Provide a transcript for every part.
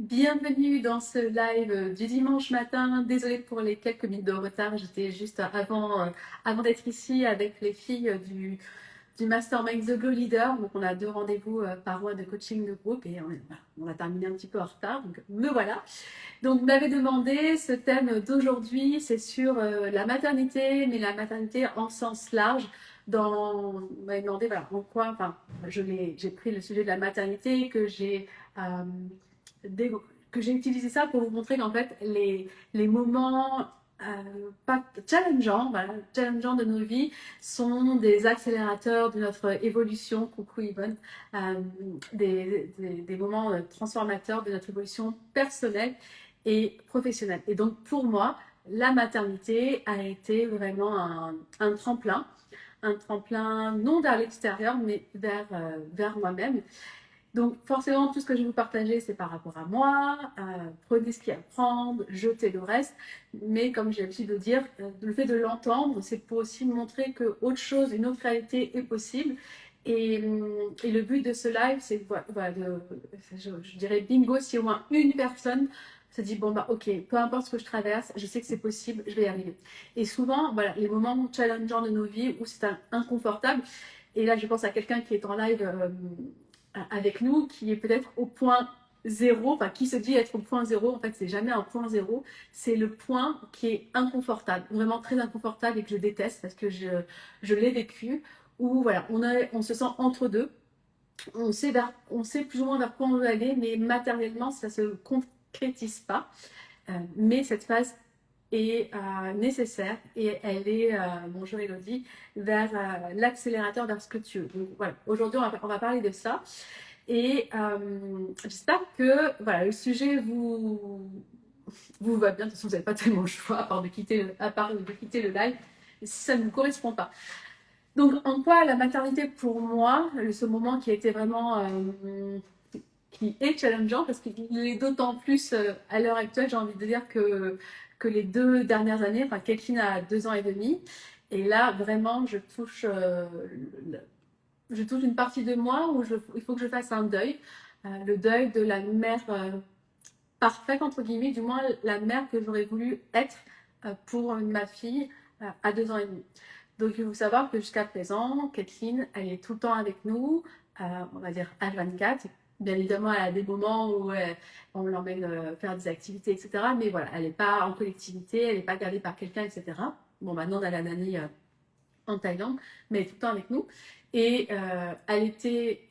Bienvenue dans ce live du dimanche matin. Désolée pour les quelques minutes de retard. J'étais juste avant d'être ici avec les filles du Mastermind The Glow Leader. Donc, on a deux rendez-vous par mois de coaching de groupe et on a terminé un petit peu en retard. Donc, me voilà. Donc, vous m'avez demandé, ce thème d'aujourd'hui, c'est sur la maternité, mais la maternité en sens large. Vous m'avez demandé voilà, en quoi, enfin, j'ai pris le sujet de la maternité, euh, que j'ai utilisé ça pour vous montrer qu'en fait, les moments pas challengeants, voilà, challengeants de nos vies sont des accélérateurs de notre évolution. Coucou Yvonne, des moments transformateurs de notre évolution personnelle et professionnelle. Et donc pour moi, la maternité a été vraiment un tremplin non vers l'extérieur, mais vers moi-même. Donc forcément, tout ce que je vais vous partager, c'est par rapport à moi. Prenez ce qu'il y a à prendre, jetez le reste. Mais comme j'ai l'habitude de dire, le fait de l'entendre, c'est pour aussi montrer que autre chose, une autre réalité est possible. Et le but de ce live, c'est je dirais bingo, si au moins une personne se dit, bon bah ok, peu importe ce que je traverse, je sais que c'est possible, je vais y arriver. Et souvent, voilà, les moments challengeants de nos vies où c'est inconfortable, et là je pense à quelqu'un qui est en live avec nous, qui est peut-être au point zéro, enfin qui se dit être au point zéro, en fait c'est jamais un point zéro, c'est le point qui est inconfortable, vraiment très inconfortable et que je déteste parce que je l'ai vécu, où voilà, on se sent entre deux, on sait plus ou moins vers quoi on veut aller, mais matériellement ça se concrétise pas. Mais cette phase est nécessaire et elle est, bonjour Elodie, vers l'accélérateur, vers ce que tu veux. Donc voilà, aujourd'hui on va parler de ça. Et j'espère que voilà, le sujet vous va bien. De toute façon, vous n'avez pas tellement le choix à part de quitter le live si ça ne vous correspond pas. Donc, en quoi la maternité pour moi, ce moment qui a été vraiment qui est challengeant, parce qu'il est d'autant plus à l'heure actuelle, j'ai envie de dire que les 2 dernières années, enfin, Kathleen a 2 ans et demi, et là, vraiment, je touche une partie de moi où il faut que je fasse un deuil, le deuil de la mère parfaite, entre guillemets, du moins la mère que j'aurais voulu être pour ma fille à 2 ans et demi. Donc il faut savoir que jusqu'à présent, Kathleen, elle est tout le temps avec nous, on va dire H24. Bien évidemment, elle a des moments où on l'emmène faire des activités, etc. Mais voilà, elle n'est pas en collectivité, elle n'est pas gardée par quelqu'un, etc. Bon, maintenant, on a la nanny en Thaïlande, mais elle est tout le temps avec nous. Et elle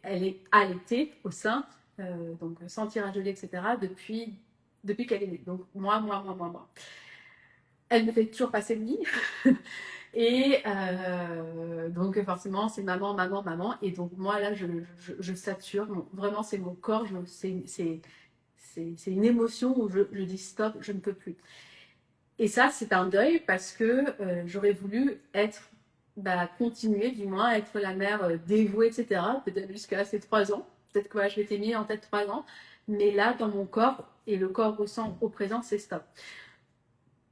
est allaitée au sein, donc sans tirage de lait, etc., depuis qu'elle est née. Donc moi. Elle me fait toujours passer le lit. Et donc forcément, c'est maman. Et donc moi, là, je sature. Vraiment, c'est mon corps. C'est une émotion où je dis stop, je ne peux plus. Et ça, c'est un deuil parce que j'aurais voulu continuer du moins à être la mère dévouée, etc. Peut-être jusqu'à ces 3 ans. Peut-être que voilà, je m'étais mis en tête 3 ans. Mais là, dans mon corps, et le corps ressent au présent, c'est stop.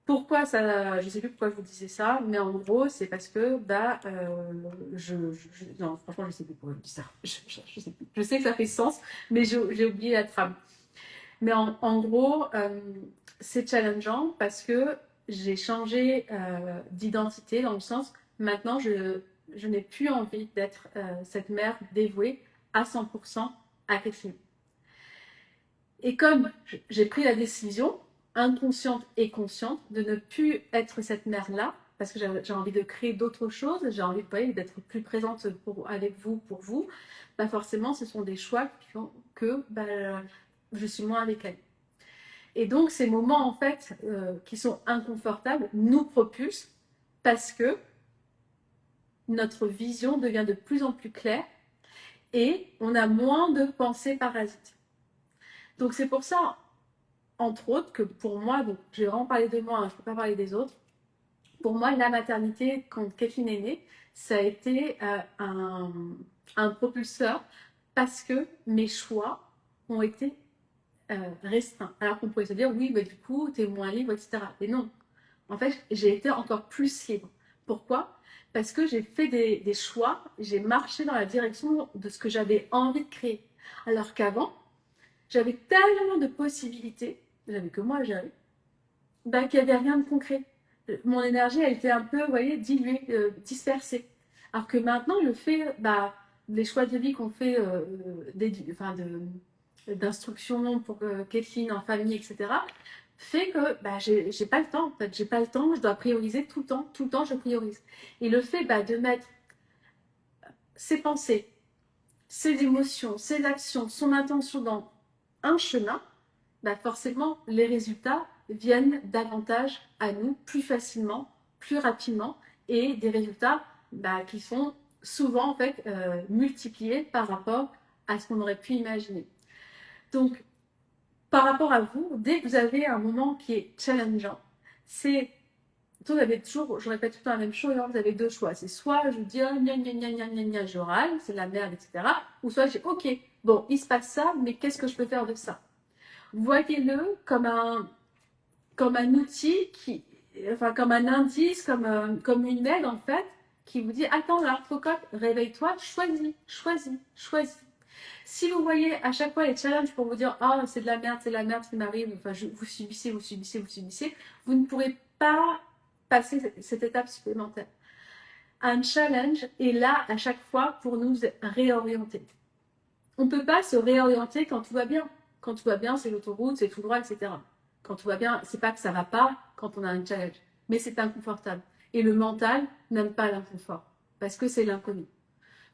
Pourquoi ça, je ne sais plus pourquoi je vous disais ça, mais en gros, c'est parce que non, franchement, je ne sais plus pourquoi je dis ça. Je sais plus. Je sais que ça fait sens, mais j'ai oublié la trame. Mais en gros, c'est challengeant parce que j'ai changé d'identité dans le sens, maintenant, je n'ai plus envie d'être cette mère dévouée à 100% à Catherine. Et comme j'ai pris la décision, inconsciente et consciente, de ne plus être cette mère-là, parce que j'ai envie de créer d'autres choses, j'ai envie d'être plus présente avec vous, pour vous, forcément, ce sont des choix qui font que je suis moins avec elle. Et donc, ces moments, en fait, qui sont inconfortables, nous propulsent parce que notre vision devient de plus en plus claire et on a moins de pensées parasites. Donc, c'est pour ça, entre autres, que pour moi, donc je vais vraiment parler de moi, hein, je ne peux pas parler des autres. Pour moi, la maternité, quand Kathleen est née, ça a été un propulseur parce que mes choix ont été restreints. Alors qu'on pourrait se dire, oui, mais du coup, tu es moins libre, etc. Mais non, en fait, j'ai été encore plus libre. Pourquoi? Parce que j'ai fait des choix, j'ai marché dans la direction de ce que j'avais envie de créer. Alors qu'avant, j'avais tellement de possibilités, j'avais que moi à gérer, ben, qu'il n'y avait rien de concret. Mon énergie, elle était un peu, vous voyez, diluée, dispersée. Alors que maintenant, le fait, bah, les choix de vie qu'on fait, enfin, d'instruction pour Kathleen en famille, etc., fait que bah, j'ai pas le temps, en fait. J'ai pas le temps, je dois prioriser tout le temps, je priorise. Et le fait bah, de mettre ses pensées, ses émotions, ses actions, son intention dans un chemin, bah forcément, les résultats viennent davantage à nous plus facilement, plus rapidement, et des résultats bah, qui sont souvent en fait multipliés par rapport à ce qu'on aurait pu imaginer. Donc, par rapport à vous, dès que vous avez un moment qui est challengeant, c'est vous avez toujours, je répète tout le temps la même chose, alors vous avez deux choix. C'est soit je dis oh, gna gna gna gna gna gna, je râle, c'est de la merde, etc. Ou soit j'ai ok, bon, il se passe ça, mais qu'est-ce que je peux faire de ça? Voyez-le comme un outil qui, enfin comme un indice, comme une aide en fait, qui vous dit attends là, cocotte, réveille-toi, choisis, choisis, choisis. Si vous voyez à chaque fois les challenges pour vous dire ah c'est de la merde, c'est de la merde qui m'arrive, enfin vous subissez, vous subissez, vous subissez, vous ne pourrez pas passer cette étape supplémentaire. Un challenge est là à chaque fois pour nous réorienter. On ne peut pas se réorienter quand tout va bien. Quand tout va bien, c'est l'autoroute, c'est tout droit, etc. Quand tout va bien, c'est pas que ça va pas quand on a un challenge, mais c'est inconfortable. Et le mental n'aime pas l'inconfort parce que c'est l'inconnu.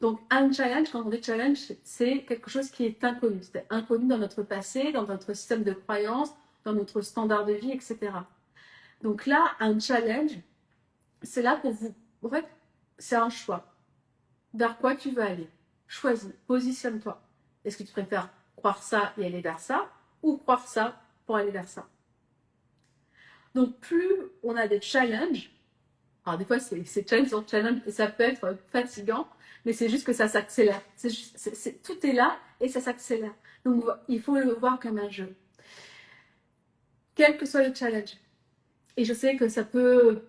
Donc un challenge, quand on dit challenge, c'est quelque chose qui est inconnu. C'est inconnu dans notre passé, dans notre système de croyances, dans notre standard de vie, etc. Donc là, un challenge, c'est là pour vous. En fait, c'est un choix. Vers quoi tu veux aller? Choisis, positionne-toi. Est-ce que tu préfères croire ça et aller vers ça, ou croire ça pour aller vers ça? Donc plus on a des challenges, alors des fois c'est challenge sur challenge et ça peut être fatigant, mais c'est juste que ça s'accélère. Tout est là et ça s'accélère. Donc il faut le voir comme un jeu. Quel que soit le challenge. Et je sais que ça peut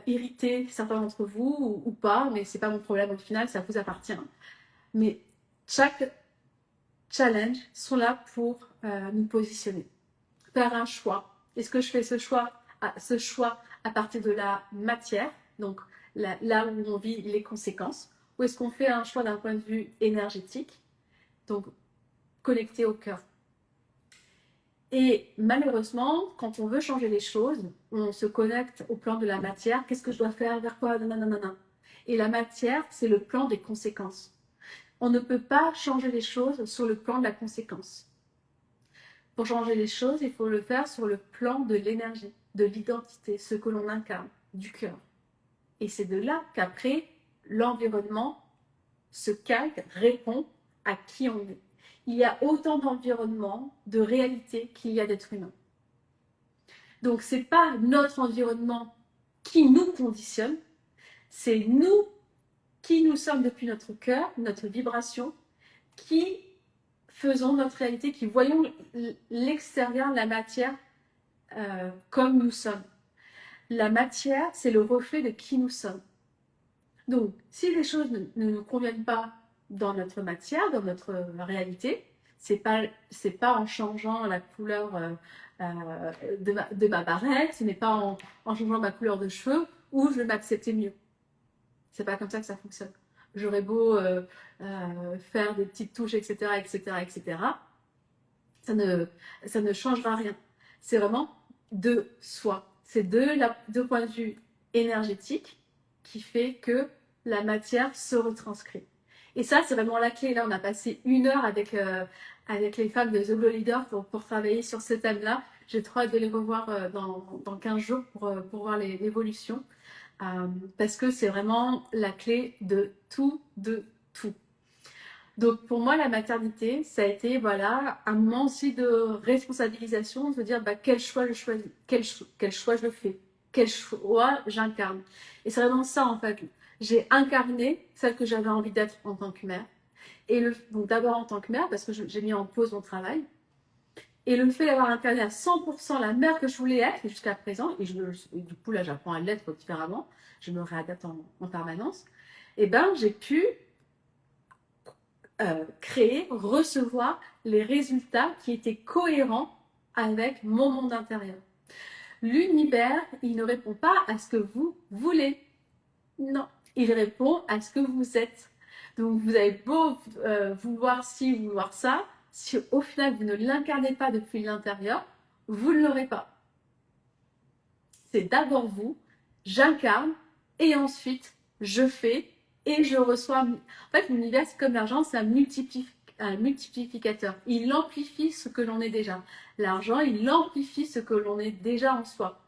irriter certains d'entre vous ou pas, mais c'est pas mon problème au final, ça vous appartient. Mais chaque challenge sont là pour nous positionner, faire un choix. Est-ce que je fais ce choix à partir de la matière, donc là où on vit les conséquences, ou est-ce qu'on fait un choix d'un point de vue énergétique, donc connecté au cœur? Et malheureusement, quand on veut changer les choses, on se connecte au plan de la matière. Qu'est-ce que je dois faire? Vers quoi? Nanana. Et la matière, c'est le plan des conséquences. On ne peut pas changer les choses sur le plan de la conséquence. Pour changer les choses, il faut le faire sur le plan de l'énergie, de l'identité, ce que l'on incarne, du cœur. Et c'est de là qu'après, l'environnement se calque, répond à qui on est. Il y a autant d'environnements, de réalités qu'il y a d'êtres humains. Donc ce n'est pas notre environnement qui nous conditionne, c'est nous qui nous sommes depuis notre cœur, notre vibration, qui faisons notre réalité, qui voyons l'extérieur, la matière comme nous sommes. La matière, c'est le reflet de qui nous sommes. Donc, si les choses ne nous conviennent pas dans notre matière, dans notre réalité, c'est pas en changeant la couleur de ma barrette, ce n'est pas en changeant ma couleur de cheveux où je vais m'accepter mieux. C'est pas comme ça que ça fonctionne. J'aurais beau faire des petites touches, etc., etc., etc. Ça ne changera rien. C'est vraiment de soi. C'est de point de vue énergétique qui fait que la matière se retranscrit. Et ça, c'est vraiment la clé. Là, on a passé 1 heure avec les femmes de The Glow Leader pour travailler sur ce thème-là. J'ai trop hâte de les revoir dans 15 jours pour voir l'évolution. Parce que c'est vraiment la clé de tout. Donc pour moi, la maternité, ça a été voilà, un moment aussi de responsabilisation, de se dire bah, quel choix je choisis, quel choix je fais, quel choix j'incarne. Et c'est vraiment ça en fait. J'ai incarné celle que j'avais envie d'être en tant que mère. Et donc d'abord en tant que mère, parce que j'ai mis en pause mon travail. Et le fait d'avoir incarné à 100% la mère que je voulais être jusqu'à présent, et du coup là j'apprends à l'être différemment, je me réadapte en permanence, et ben j'ai pu créer, recevoir les résultats qui étaient cohérents avec mon monde intérieur. L'univers, il ne répond pas à ce que vous voulez. Non, il répond à ce que vous êtes. Donc vous avez beau vouloir ci, vouloir ça, si au final vous ne l'incarnez pas depuis l'intérieur, vous ne l'aurez pas. C'est d'abord vous, j'incarne, et ensuite je fais et je reçois. En fait, l'univers, c'est comme l'argent, c'est un multiplicateur. Il amplifie ce que l'on est déjà. L'argent, il amplifie ce que l'on est déjà en soi.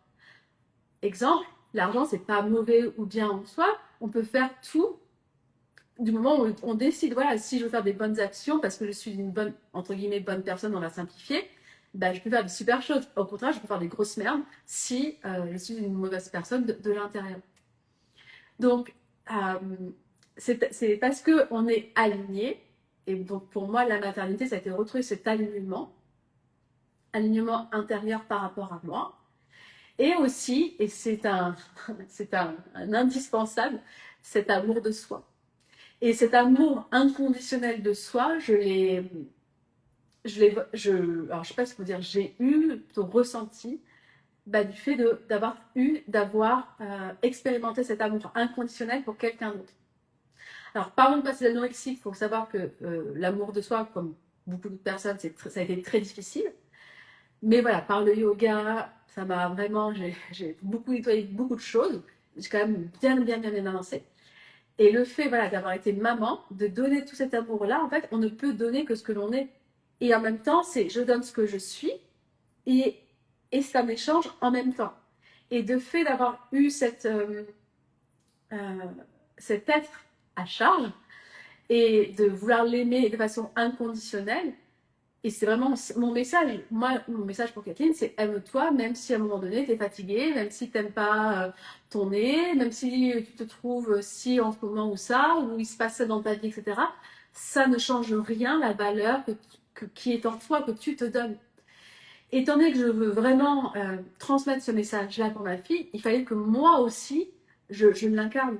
Exemple, l'argent, c'est pas mauvais ou bien en soi. On peut faire tout du moment où on décide, voilà, si je veux faire des bonnes actions parce que je suis une bonne, entre guillemets, bonne personne, on va simplifier, ben, je peux faire des super choses. Au contraire, je peux faire des grosses merdes si je suis une mauvaise personne de l'intérieur. Donc, c'est parce qu'on est aligné, et donc pour moi, la maternité, ça a été retrouver cet alignement intérieur par rapport à moi. Et aussi, et c'est un indispensable, cet amour de soi. Et cet amour inconditionnel de soi, alors je sais pas ce que vous dire, j'ai eu plutôt ressenti du fait d'avoir expérimenté cet amour inconditionnel pour quelqu'un d'autre. Alors, parlons de passer l'anorexie, il faut savoir que l'amour de soi, comme beaucoup de personnes, ça a été très difficile. Mais voilà, par le yoga, ça m'a vraiment, j'ai beaucoup nettoyé beaucoup de choses. J'ai quand même bien avancé. Et le fait, voilà, d'avoir été maman, de donner tout cet amour-là, en fait, on ne peut donner que ce que l'on est. Et en même temps, c'est je donne ce que je suis et, et c'est un échange en même temps. Et de fait d'avoir eu cet être à charge et de vouloir l'aimer de façon inconditionnelle, et c'est vraiment mon message. Moi, mon message pour Kathleen, c'est aime-toi, même si à un moment donné, tu es fatiguée, même si tu n'aimes pas ton nez, même si tu te trouves si en ce moment ou ça, ou il se passe ça dans ta vie, etc. Ça ne change rien la valeur qui est en toi, que tu te donnes. Étant donné que je veux vraiment transmettre ce message-là pour ma fille, il fallait que moi aussi, je l'incarne.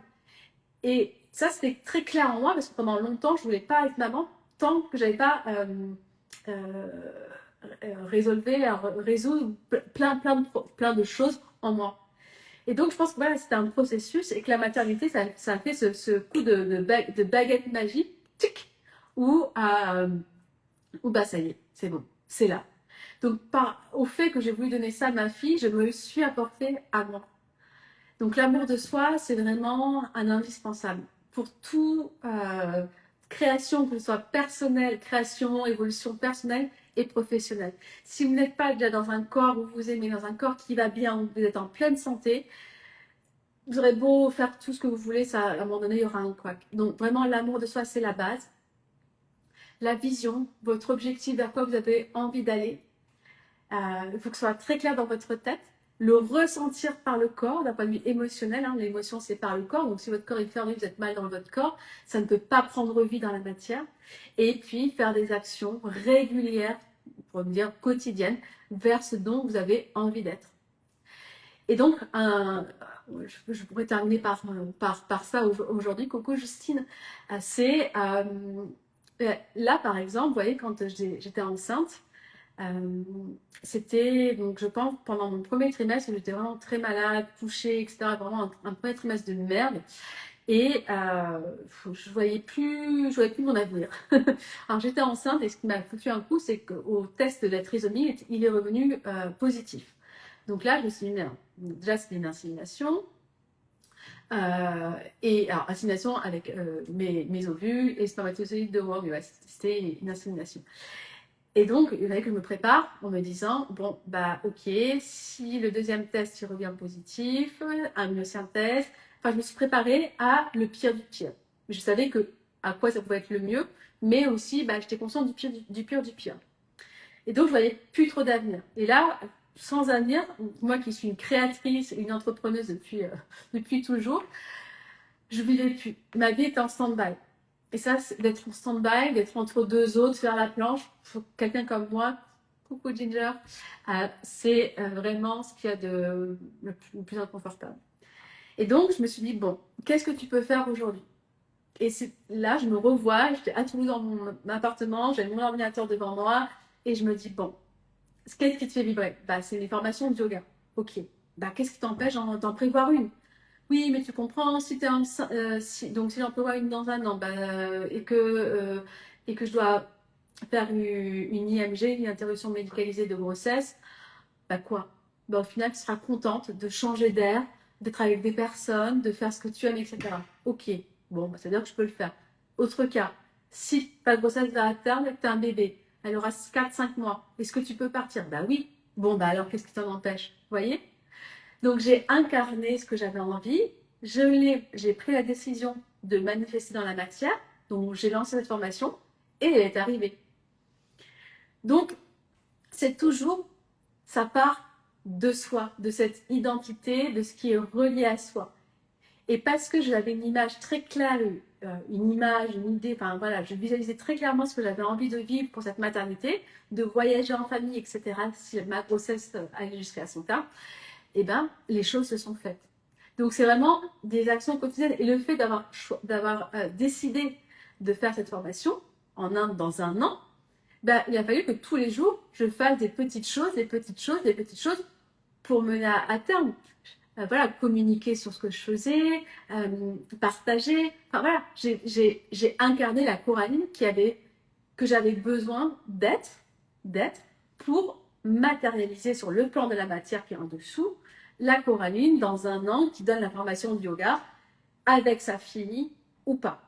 Et ça, c'était très clair en moi, parce que pendant longtemps, je ne voulais pas être maman tant que je n'avais pas résoudre plein de choses en moi. Et donc, je pense que voilà, c'était un processus et que la maternité, ça a fait ce coup de baguette magique, tic, où bah, ça y est, c'est bon, c'est là. Donc, au fait que j'ai voulu donner ça à ma fille, je me suis apportée à moi. Donc, l'amour de soi, c'est vraiment un indispensable pour tout création, que ce soit personnelle, création, évolution personnelle et professionnelle. Si vous n'êtes pas déjà dans un corps où vous aimez, dans un corps qui va bien, où vous êtes en pleine santé, vous aurez beau faire tout ce que vous voulez, ça, à un moment donné, il y aura un couac. Donc, vraiment, l'amour de soi, c'est la base. La vision, votre objectif vers quoi vous avez envie d'aller. Il faut que ce soit très clair dans votre tête. Le ressentir par le corps, d'un point de vue émotionnel. Hein, l'émotion, c'est par le corps. Donc, si votre corps est fermé, vous êtes mal dans votre corps, ça ne peut pas prendre vie dans la matière. Et puis, faire des actions régulières, pour dire quotidiennes, vers ce dont vous avez envie d'être. Et donc, je pourrais terminer par ça aujourd'hui. Coucou Justine, c'est là, par exemple, vous voyez, quand j'étais enceinte, c'était, donc je pense, pendant mon premier trimestre, où j'étais vraiment très malade, couchée, etc. Vraiment un premier trimestre de merde. Et je voyais plus mon avenir. Alors j'étais enceinte et ce qui m'a foutu un coup, c'est qu'au test de la trisomie, il est revenu positif. Donc là, je me suis dit, non. Déjà, c'était une insémination. Et alors, insémination avec mes ovules et spermatozoïdes de WOG, ouais, c'était une insémination. Et donc, il fallait que je me prépare en me disant, bon, bah ok, si le deuxième test il revient positif, un test, enfin, je me suis préparée à le pire du pire. Je savais à quoi ça pouvait être le mieux, mais aussi, j'étais consciente du pire du pire. Et donc, je voyais plus trop d'avenir. Et là, sans avenir, moi qui suis une créatrice, une entrepreneuse depuis toujours, je vivais plus. Ma vie était en stand-by. Et ça, d'être en stand-by, d'être entre deux eaux, de faire la planche, pour quelqu'un comme moi, coucou Ginger, c'est vraiment ce qu'il y a le plus inconfortable. Et donc, je me suis dit, bon, qu'est-ce que tu peux faire aujourd'hui? Et là, je me revois, j'étais à Toulouse dans mon appartement, j'ai mon ordinateur devant moi et je me dis, bon, qu'est-ce qui te fait vibrer? Bah, c'est les formations de yoga. Ok. Bah, qu'est-ce qui t'empêche d'en prévoir une? Oui, mais tu comprends, si t'es donc si j'en prévois une dans un an, bah, et que je dois faire une IMG, une interruption médicalisée de grossesse, bah quoi? Bah, au final, tu seras contente de changer d'air, d'être avec des personnes, de faire ce que tu aimes, etc. Ok, bon, bah, c'est-à-dire que je peux le faire. Autre cas, si ta grossesse va à terme et que tu as un bébé, elle aura 4-5 mois, est-ce que tu peux partir? Bah oui. Bon, bah alors qu'est-ce qui t'en empêche? Vous voyez? Donc j'ai incarné ce que j'avais envie, j'ai pris la décision de manifester dans la matière, donc j'ai lancé cette formation et elle est arrivée. Donc c'est toujours, ça part de soi, de cette identité, de ce qui est relié à soi. Et parce que j'avais une image très claire, une image, une idée, enfin voilà, je visualisais très clairement ce que j'avais envie de vivre pour cette maternité, de voyager en famille, etc., si ma grossesse allait jusqu'à son terme, et ben les choses se sont faites. Donc c'est vraiment des actions quotidiennes. Et le fait d'avoir décidé de faire cette formation en Inde dans un an, ben, il a fallu que tous les jours, je fasse des petites choses, des petites choses, des petites choses pour mener à terme. Voilà, communiquer sur ce que je faisais, partager. Enfin voilà, j'ai incarné la Coraline que j'avais besoin d'être pour matérialiser sur le plan de la matière qui est en dessous, la Coraline dans un an qui donne la formation de yoga avec sa fille ou pas.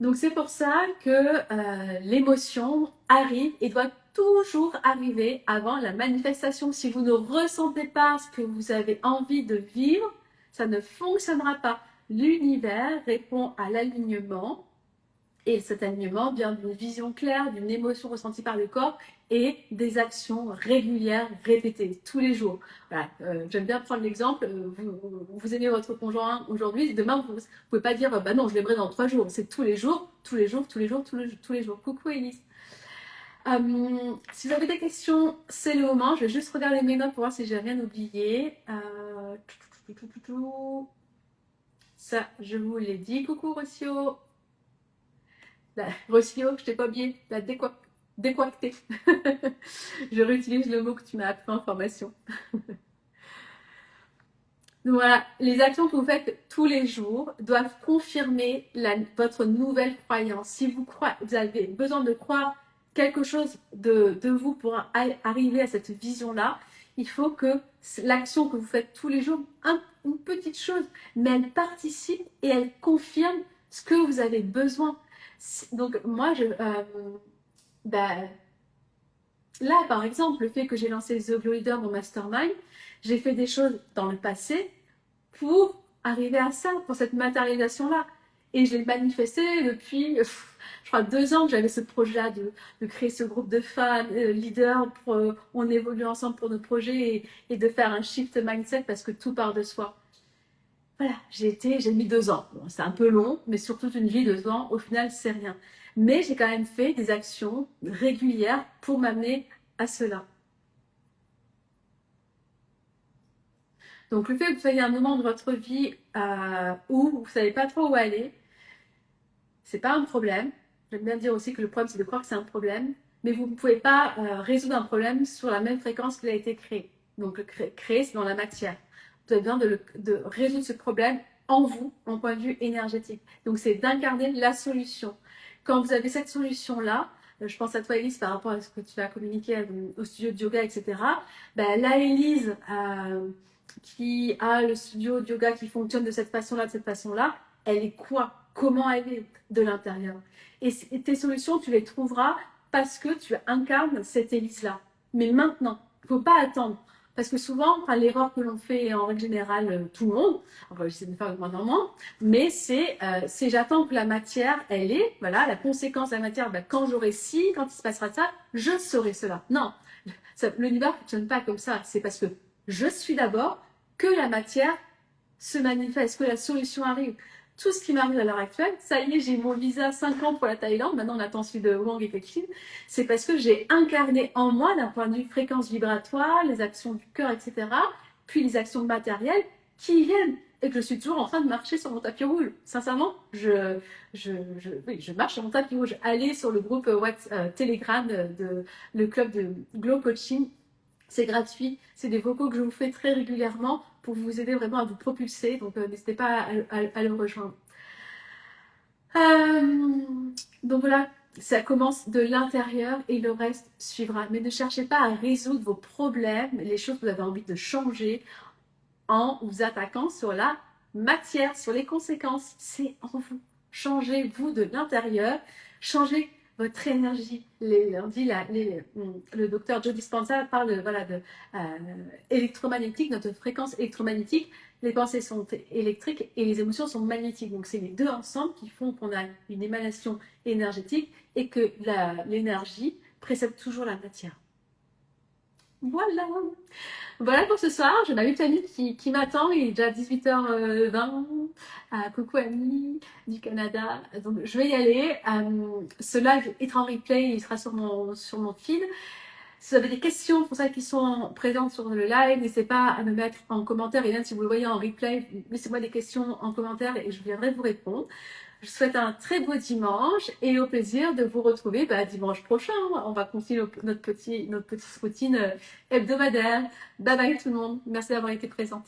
Donc c'est pour ça que l'émotion arrive et doit toujours arriver avant la manifestation. Si vous ne ressentez pas ce que vous avez envie de vivre, ça ne fonctionnera pas. L'univers répond à l'alignement et cet alignement vient d'une vision claire, d'une émotion ressentie par le corps et des actions régulières, répétées, tous les jours. Voilà. J'aime bien prendre l'exemple, vous aimez votre conjoint aujourd'hui, demain vous ne pouvez pas dire bah non, je l'aimerai dans 3 jours. C'est tous les jours, tous les jours, tous les jours, tous les jours. Coucou Elise. Si vous avez des questions, c'est le moment. Je vais juste regarder mes notes pour voir si j'ai rien oublié. Ça, je vous l'ai dit. Coucou Rocio. Rocio, je t'ai pas oublié. La décoactée. Je réutilise le mot que tu m'as appris en formation. Donc voilà, les actions que vous faites tous les jours doivent confirmer votre nouvelle croyance. Si vous avez besoin de croire quelque chose de vous pour arriver à cette vision-là, il faut que l'action que vous faites tous les jours, une petite chose, mais elle participe et elle confirme ce que vous avez besoin. Donc moi, là, par exemple, le fait que j'ai lancé The Glow Leader, mon mastermind, j'ai fait des choses dans le passé pour arriver à ça, pour cette matérialisation-là. Et je l'ai manifesté depuis, je crois, 2 ans que j'avais ce projet-là de créer ce groupe de femmes, leaders, on évolue ensemble pour nos projets et de faire un shift mindset parce que tout part de soi. Voilà, j'ai mis 2 ans. Bon, c'est un peu long, mais sur toute une vie, 2 ans, au final, c'est rien. Mais j'ai quand même fait des actions régulières pour m'amener à cela. Donc le fait que vous soyez à un moment de votre vie où vous ne savez pas trop où aller, c'est pas un problème. J'aime bien dire aussi que le problème, c'est de croire que c'est un problème, mais vous ne pouvez pas résoudre un problème sur la même fréquence qu'il a été créé. Donc créer, c'est dans la matière. Vous avez besoin de résoudre ce problème en vous, en point de vue énergétique. Donc c'est d'incarner la solution. Quand vous avez cette solution-là, je pense à toi Elise par rapport à ce que tu as communiqué au studio de yoga, etc. Ben, là Elise, qui a le studio de yoga qui fonctionne de cette façon-là, elle est quoi? Comment elle est de l'intérieur? Et tes solutions, tu les trouveras parce que tu incarnes cette Élise-là. Mais maintenant, il ne faut pas attendre. Parce que souvent, l'erreur que l'on fait en règle générale, tout le monde, enfin j'essaie de faire de moins en moins, mais c'est j'attends que la matière, elle est, voilà, la conséquence de la matière, ben, quand j'aurai ci, quand il se passera ça, je saurai cela. Non, l'univers ne fonctionne pas comme ça. C'est parce que je suis d'abord que la matière se manifeste, que la solution arrive. Tout ce qui m'arrive à l'heure actuelle, ça y est, j'ai mon visa 5 ans pour la Thaïlande, maintenant on attend celui de Wang et Pekin, c'est parce que j'ai incarné en moi, d'un point de vue fréquence vibratoire, les actions du cœur, etc., puis les actions matérielles qui viennent. et que je suis toujours en train de marcher sur mon tapis rouge. Sincèrement, oui, je marche sur mon tapis rouge. Allez sur le groupe Telegram de le club de Glow Coaching. C'est gratuit, c'est des vocaux que je vous fais très régulièrement pour vous aider vraiment à vous propulser. Donc n'hésitez pas à le rejoindre. Donc voilà, ça commence de l'intérieur et le reste suivra. Mais ne cherchez pas à résoudre vos problèmes, les choses que vous avez envie de changer en vous attaquant sur la matière, sur les conséquences. C'est en vous. Changez-vous de l'intérieur, changez votre énergie. Le docteur Joe Dispenza parle de électromagnétique, notre fréquence électromagnétique. Les pensées sont électriques et les émotions sont magnétiques. Donc c'est les deux ensemble qui font qu'on a une émanation énergétique et que l'énergie précède toujours la matière. Voilà. Voilà pour ce soir. J'ai ma petite amie qui m'attend. Il est déjà 18h20. Coucou Annie du Canada. Donc je vais y aller. Ce live est en replay. Il sera sur mon feed. Si vous avez des questions pour celles qui sont présentes sur le live, n'hésitez pas à me mettre en commentaire. Et même si vous le voyez en replay, laissez-moi des questions en commentaire et je viendrai vous répondre. Je vous souhaite un très beau dimanche et au plaisir de vous retrouver dimanche prochain. On va continuer notre petite routine hebdomadaire. Bye bye tout le monde. Merci d'avoir été présente.